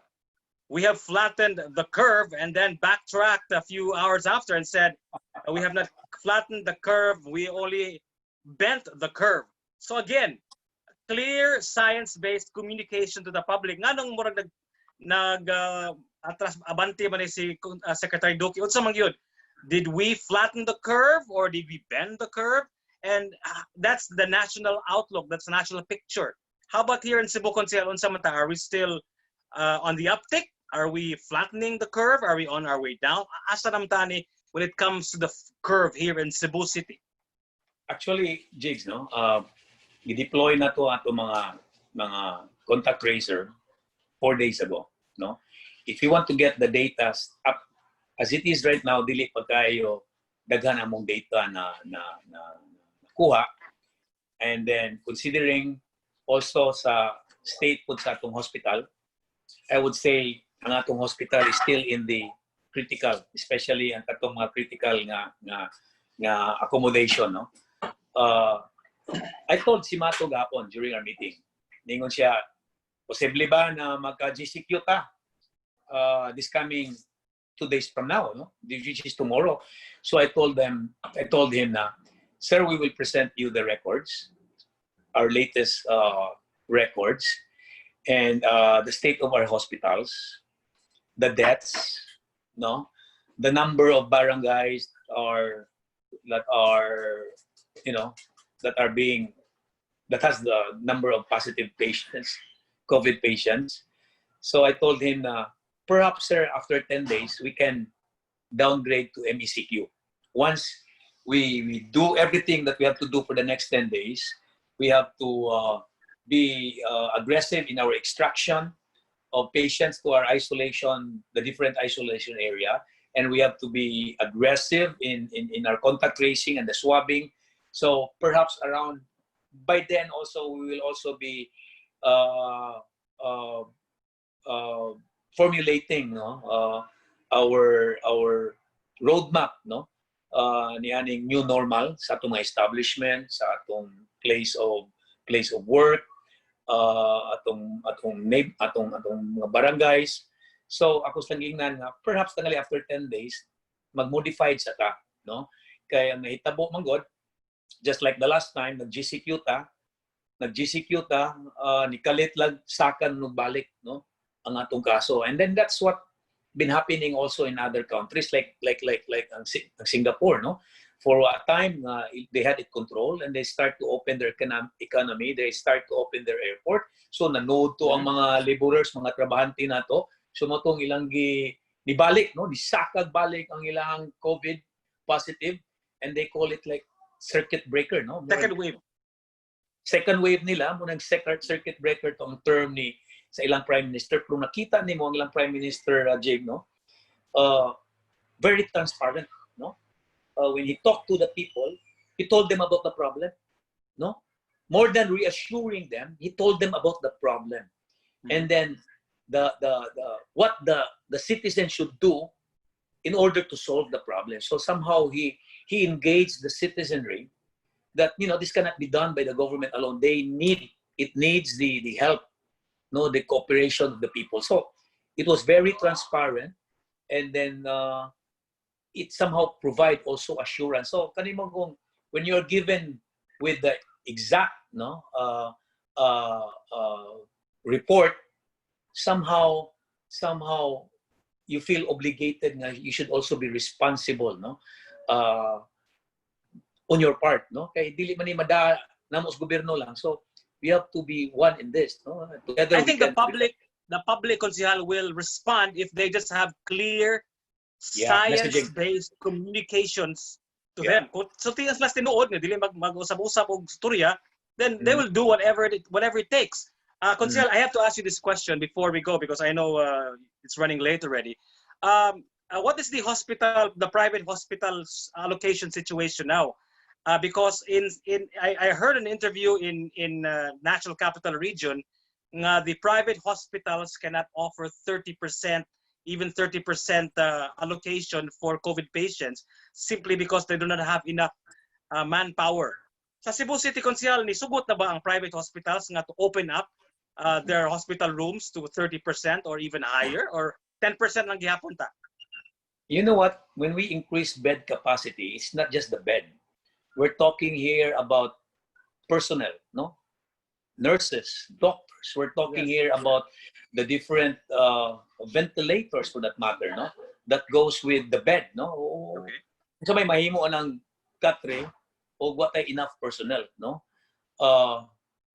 we have flattened the curve, and then backtracked a few hours after and said We have not flattened the curve. We only bent the curve. So again, clear science-based communication to the public. Nga nung murag atras abante man ni si Secretary Duque. Unsa man gyud? Did we flatten the curve or did we bend the curve? And that's the national outlook. That's the national picture. How about here in Cebu, Consel? Unsa man ta? Are we still on the uptick? Are we flattening the curve? Are we on our way down? Asa namtani when it comes to the curve here in Cebu City? Actually, Jigs, no? I-deploy na to ato mga contact tracer 4 days ago, no? If you want to get the data up as it is right now, dili pa kayo daghan among data na nakuha. And then considering also sa state po sa atong hospital, I would say ang atong hospital is still in the critical, especially ang atong mga critical nga accommodation, no? I told si Mato gapon during our meeting. Ningon siya, posible ba na magka-GCQ ta this coming 2 days from now, no? Which is tomorrow. So I told him na, sir, we will present you the records, our latest records, and the state of our hospitals, the deaths, no, the number of barangays that has the number of positive patients, COVID patients. So I told him, perhaps, sir, after 10 days, we can downgrade to MECQ. Once we do everything that we have to do for the next 10 days, we have to be aggressive in our extraction of patients to our isolation, the different isolation area, and we have to be aggressive in our contact tracing and the swabbing. So perhaps around by then also we will also be formulating, no, our roadmap, no, nianing new normal sa atong establishment, sa atong place of work, atong mga barangays. So ako sa gingnan nga perhaps tangali after 10 days mag-modified sa ta, no, kaya nahitabo man god just like the last time nag-GCQ ta nikalit lang sakan no balik, no, ang atong kaso. And then that's what been happening also in other countries like Singapore, no. For a time they had it controlled and they start to open their economy, they start to open their airport. So nanood to ang mga laborers, mga trabahante nato. So matong ilang gibalik, no, disakag balik ang ilang COVID positive, and they call it like circuit breaker, no. Second wave nila mo nang circuit breaker tong term ni sa ilang prime minister. Pero nakita nimo ang ilang prime minister Jig, no, very transparent, no. When he talked to the people, he told them about the problem, no. More than reassuring them, he told them about the problem. And then what the citizen should do in order to solve the problem. So somehow he engaged the citizenry that, you know, this cannot be done by the government alone. It needs the help, no, the cooperation of the people. So it was very transparent, and then it somehow provide also assurance. So kanimo kung when you're given with the exact, no, report, somehow you feel obligated na you should also be responsible, no, on your part, no, kay dili man ni mada namos gobyerno lang. So we have to be one in this, no. Together I think the public Consihal will respond if they just have clear science-based communications to them. So tingas las tinuod nga dili mag-usap-usap og storya, then they will do whatever it takes. Consihal, I have to ask you this question before we go, because I know it's running late already. What is the private hospital's allocation situation now? Because I heard an interview in National Capital Region, the private hospitals cannot offer 30%, even 30% allocation for COVID patients simply because they do not have enough manpower. Sa Cebu City, Consihal, nisugot na ba ang private hospitals nga to open up their hospital rooms to 30% or even higher, or 10% lang gihapon ta? You know what? When we increase bed capacity, it's not just the bed. We're talking here about personnel, no? Nurses, doctors. We're talking here about the different ventilators, for that matter, no? That goes with the bed, no? Okay. So may mahimo ng katre o what ay enough personnel, no?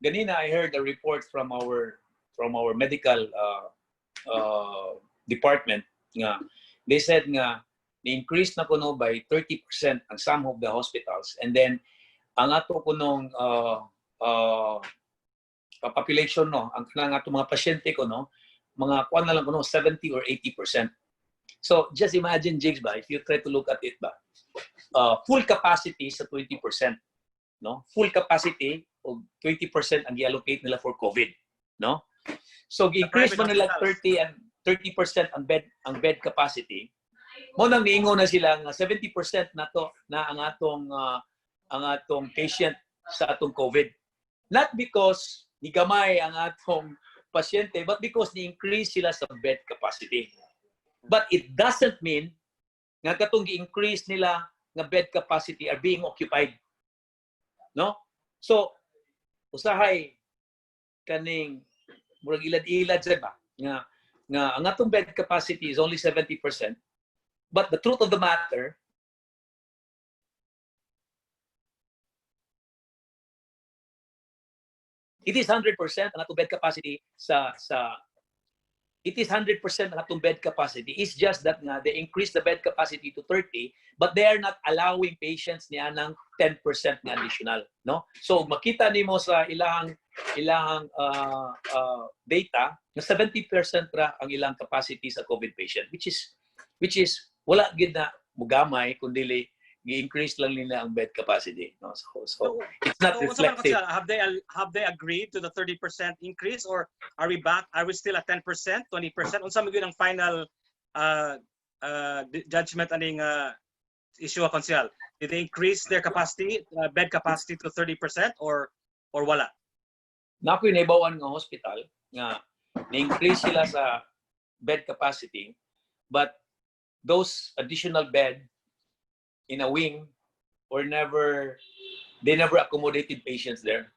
Ganina I heard a report from our medical department nga they said nga ni-increase na kuno by 30% ang some of the hospitals, and then ang ato kunong population, no, ang kanang ato mga pasyente ko, no, mga kuan na lang kuno 70 or 80%. So just imagine, Jigs, ba, if you try to look at it ba, full capacity sa 20%, no? Full capacity o 20% ang i-allocate nila for COVID, no? So gi-increase mo nila 30% ang bed capacity. Mo nang niingon na sila nga 70% na to na ang atong patient sa atong COVID. Not because ni gamay ang atong pasyente, but because ni-increase sila sa bed capacity. But it doesn't mean nga katong gi-increase nila nga bed capacity are being occupied. No? So, usahay kaning murag ilad-ilad sa ba nga ang atong bed capacity is only 70%. But the truth of the matter, it is 100% ang atong bed capacity it is 100% ang atong bed capacity. It's just that nga they increase the bed capacity to 30, but they are not allowing patients niya ng 10% nga additional, no? So makita nimo sa ilahang data na 70% ra ang ilang capacity sa COVID patient, which is wala gid na mugamay kundi gi-increase lang nila ang bed capacity, no? So it's not reflective. Have they agreed to the 30% increase, or are we still at 10%, 20%? Unsa man gyud ang final judgment aning issue konsyal? Did they increase their capacity, bed capacity to 30% or wala? Na ako'y naibawan nga hospital nga na-increase sila sa bed capacity, but those additional bed in a wing they never accommodated patients there,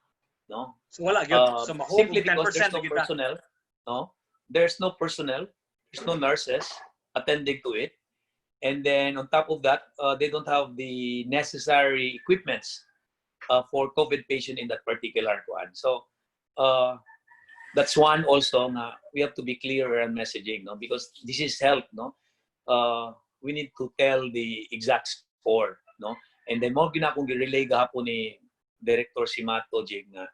no? So wala so simply because there's no personnel, no? There's no personnel, there's no nurses attending to it, and then on top of that, they don't have the necessary equipments for COVID patient in that particular one. So that's one also nga we have to be clear on messaging, no? Because this is health, no? We need to tell the exact score, no? And then mo ginakong gi-relay gahapon ni Director Simato Jig nga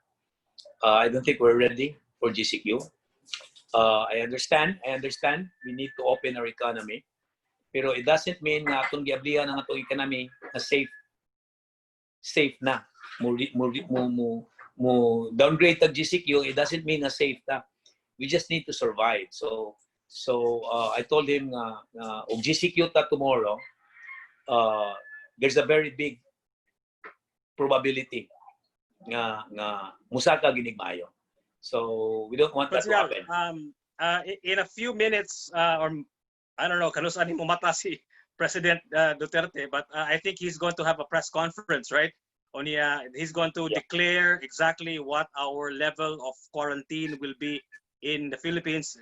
I don't think we're ready for GCQ. I understand we need to open our economy, pero it doesn't mean nga atong giablihan ang atong economy na safe na mo downgrade tag GCQ. It doesn't mean na safe na. We just need to survive. So I told him og GCQ ta tomorrow, there's a very big probability nga musaka ginig maayo. So we don't want that to happen. In a few minutes, or I don't know, kanus ani mo mata si President Duterte, but I think he's going to have a press conference, right? He's going to declare exactly what our level of quarantine will be in the Philippines,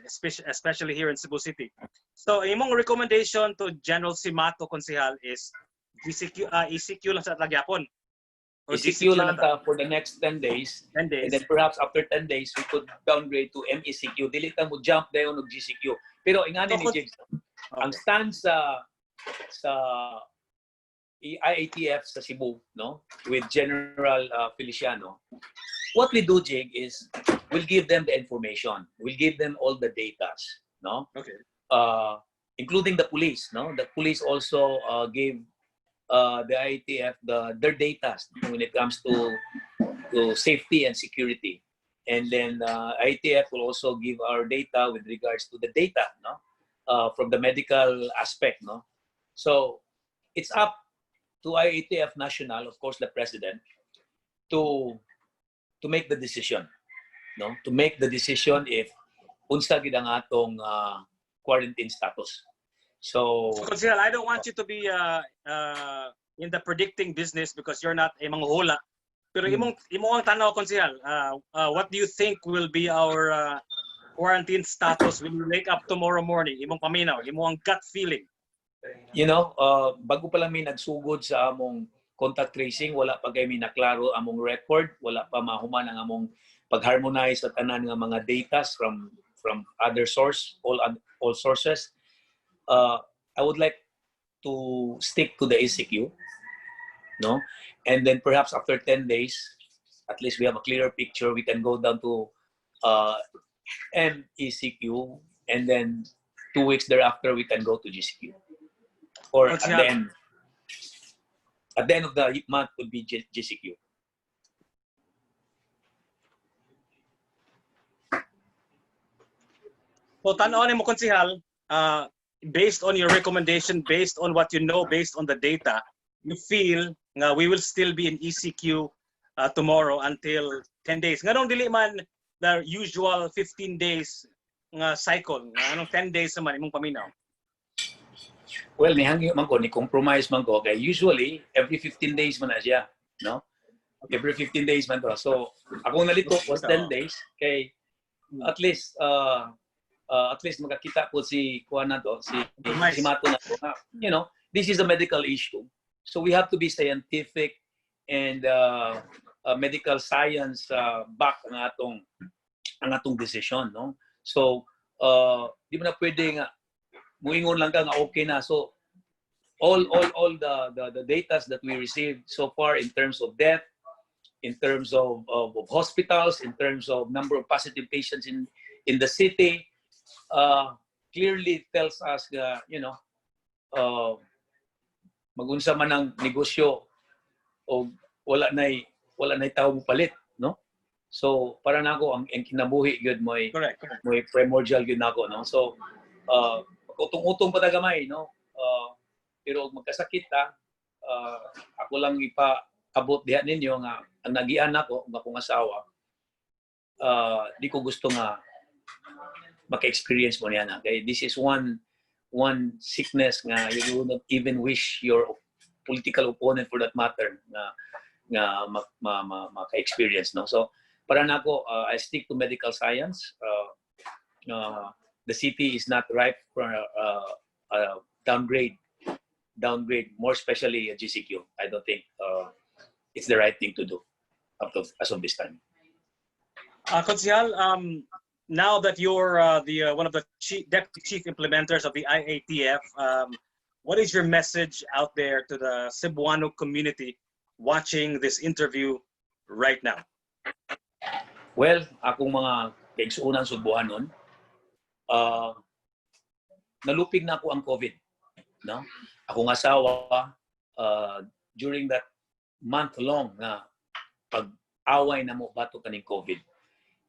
especially here in Cebu City. So, imong recommendation to General Simato Konsehal is ECQ lang sa Atlagapon? Or ECQ lang for the next 10 days. 10 days. And then perhaps after 10 days, we could downgrade to MECQ. Dili ta mo jump dayon og GCQ. Pero ingani ni Jigs, ang stance sa IATF sa Cebu, no, with General Feliciano, what we do, Jig, is we'll give them the information. We'll give them all the data, no? Okay. Including the police, no? The police also gave the IATF their data when it comes to safety and security. And then IATF will also give our data with regards to the data, no? From the medical aspect, no? So it's up to IATF National, of course, the president, to make the decision, no? To make the decision if unsa gid ang atong quarantine status. So, So, Konsehal, I don't want you to be in the predicting business because you're not a manghula. Pero imong ang tanaw, Konsehal, what do you think will be our quarantine status when we wake up tomorrow morning? Imong paminaw, imong gut feeling. you know, bago pa lang may nagsugod sa among contact tracing, wala pa kay may naklaro among record, wala pa mahuman ang among pag-harmonize sa tanan nga mga data from other source, all sources. I would like to stick to the ECQ, no? And then perhaps after 10 days, at least we have a clearer picture. We can go down to MECQ, and then 2 weeks thereafter we can go to GCQ. Or at the end of the month would be GCQ. So, tanaw mo, Konsehal, based on your recommendation, based on what you know, based on the data, you feel nga we will still be in ECQ tomorrow until 10 days. Nga nung dili man the usual 15 days nga cycle, nga anong 10 days naman imong paminaw? Well, nihangi man ko, ni compromise man ko, kay usually every 15 days man na siya, no? Every 15 days man to. So, ako nalito was 10 days, kay at least magkakita po si Kuan na to, si Mato na to. You know, this is a medical issue. So we have to be scientific and medical science back ang atong decision, no? So di mo na pwede nga muingon lang ka nga okay na. So all the data that we received so far in terms of death, in terms of hospitals, in terms of number of positive patients in the city, clearly tells us you know, magunsa man ang negosyo o wala nay tao mo palit, no? So para nako ang kinabuhi gyud moy primordial gyud nako, no? So utong-utong pa tagamay, no? Pero magkasakit ta, ako lang ipaabot diha ninyo nga ang nagian nako nga akong asawa, di ko gusto nga maka-experience mo niya na. Okay? This is one sickness nga you would not even wish your political opponent for that matter nga maka-experience, no? So para nako I stick to medical science. The city is not ripe for downgrade, more especially GCQ. I don't think it's the right thing to do as of this time. Konsehal, now that you're one of the deputy chief implementers of the IATF, what is your message out there to the Cebuano community watching this interview right now? Well, akong mga kaigsuunan Cebuanon, nalupig na ako ang COVID, no? Akong asawa during that month-long na pag-away na mo bato kaning COVID.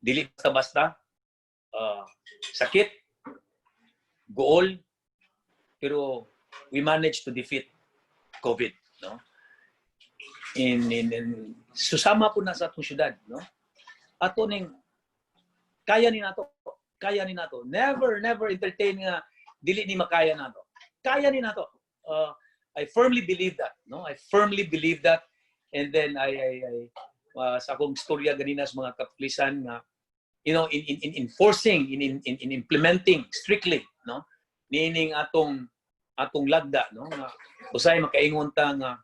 Dili basta-basta, sakit, gool, pero we managed to defeat COVID, no? Susama po na sa atong syudad, no? Ato ning kaya ni nato. Never entertain nga dili ni makaya nato. Kaya ni nato. I firmly believe that, no? I firmly believe that. And then sa akong storya ganina sa mga kapulisan nga, you know, in enforcing, in implementing strictly, no? Nining atong lagda, no? Nga usay makaingon ta nga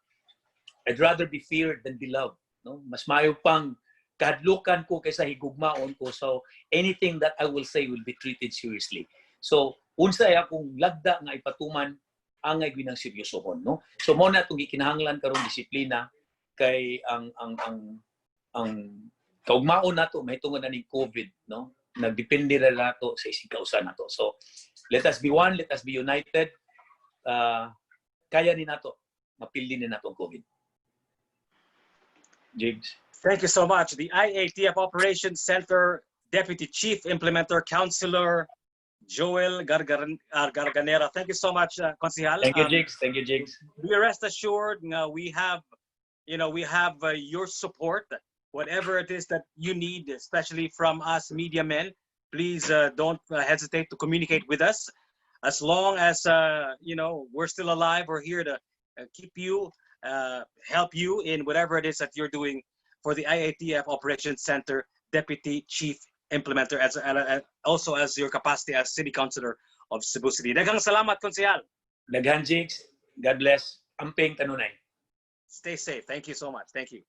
I'd rather be feared than be loved, no? Mas maayo pang kahadlukan ko kaysa higugmaon ko. So anything that I will say will be treated seriously. So unsay akong lagda nga ipatuman angay ginang seryosohon, no? So mo na itong ikinahanglan karong disiplina kay ang kaugmaon nato mahitungod na ning COVID, no? Nagdepende ra nato sa isig kausa nato. So let us be one, let us be united. Kaya ni nato mapildi ni nato ang COVID. Jigs. Thank you so much. The IATF Operations Center Deputy Chief Implementer, Councillor Joel Garganera. Thank you so much, Konsehal. Thank you, Jigs. Thank you, Jigs. Be rest assured, we have your support. Whatever it is that you need, especially from us media men, please don't hesitate to communicate with us. as long as you know, we're still alive, we're here to keep you, help you in whatever it is that you're doing for the IATF Operations Center Deputy Chief Implementer, as also as your capacity as City Councilor of Cebu City. Daghang salamat, Konsehal. Daghan Jigs, God bless. Amping kanunay. Stay safe. Thank you so much. Thank you.